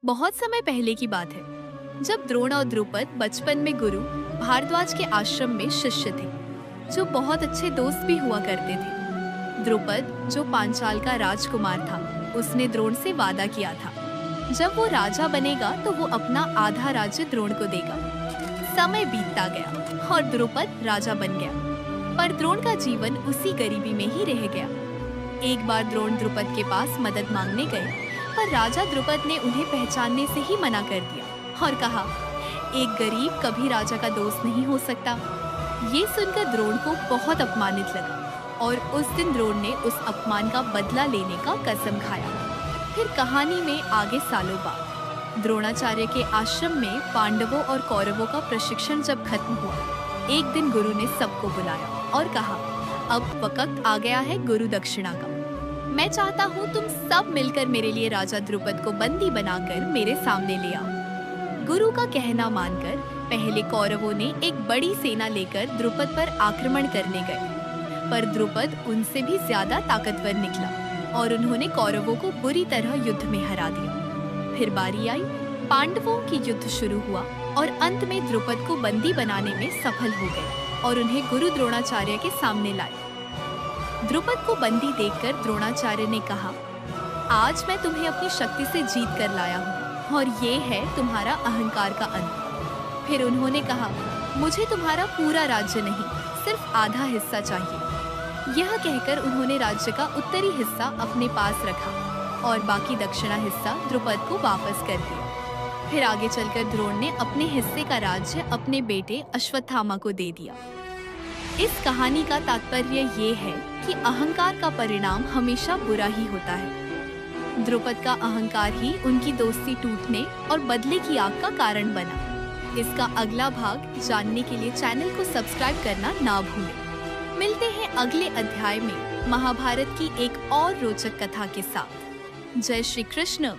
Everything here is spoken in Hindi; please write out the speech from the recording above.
बहुत समय पहले की बात है, जब द्रोण और द्रुपद बचपन में गुरु भारद्वाज के आश्रम में शिष्य थे, जो बहुत अच्छे दोस्त भी हुआ करते थे। द्रुपद, जो पांचाल का राजकुमार था, उसने द्रोण से वादा किया था, जब वो राजा बनेगा तो वो अपना आधा राज्य द्रोण को देगा। समय बीतता गया और द्रुपद राजा बन गया, पर द्रोण का जीवन उसी गरीबी में ही रह गया। एक बार द्रोण द्रुपद के पास मदद मांगने गए, पर राजा द्रुपद ने उन्हें पहचानने से ही मना कर दिया और कहा, एक गरीब कभी राजा का दोस्त नहीं हो सकता। ये सुनकर द्रोण को बहुत अपमानित लगा और उस दिन द्रोण ने उस अपमान का बदला लेने का कसम खाया। फिर कहानी में आगे सालों बाद द्रोणाचार्य के आश्रम में पांडवों और कौरवों का प्रशिक्षण जब खत्म हुआ, एक दिन गुरु ने सबको बुलाया और कहा, अब वक्त आ गया है गुरु दक्षिणा का। मैं चाहता हूँ तुम सब मिलकर मेरे लिए राजा द्रुपद को बंदी बनाकर मेरे सामने ले आओ। गुरु का कहना मानकर पहले कौरवों ने एक बड़ी सेना लेकर द्रुपद पर आक्रमण करने गए, पर द्रुपद उनसे भी ज्यादा ताकतवर निकला और उन्होंने कौरवों को बुरी तरह युद्ध में हरा दिया। फिर बारी आई, पांडवों की युद्ध शुरू हुआ और अंत में द्रुपद को बंदी बनाने में सफल हो गए और उन्हें गुरु द्रोणाचार्य के सामने लाए। द्रुपद को बंदी देखकर द्रोणाचार्य ने कहा, आज मैं तुम्हें अपनी शक्ति से जीत कर लाया हूँ और ये है तुम्हारा अहंकार का अंत। फिर उन्होंने कहा, मुझे तुम्हारा पूरा राज्य नहीं, सिर्फ आधा हिस्सा चाहिए। यह कहकर उन्होंने राज्य का उत्तरी हिस्सा अपने पास रखा और बाकी दक्षिणा हिस्सा द्रुपद को वापस कर दिया। फिर आगे चलकर द्रोण ने अपने हिस्से का राज्य अपने बेटे अश्वत्थामा को दे दिया। इस कहानी का तात्पर्य ये है कि अहंकार का परिणाम हमेशा बुरा ही होता है। द्रुपद का अहंकार ही उनकी दोस्ती टूटने और बदले की आग का कारण बना। इसका अगला भाग जानने के लिए चैनल को सब्सक्राइब करना ना भूलें। मिलते हैं अगले अध्याय में महाभारत की एक और रोचक कथा के साथ। जय श्री कृष्ण।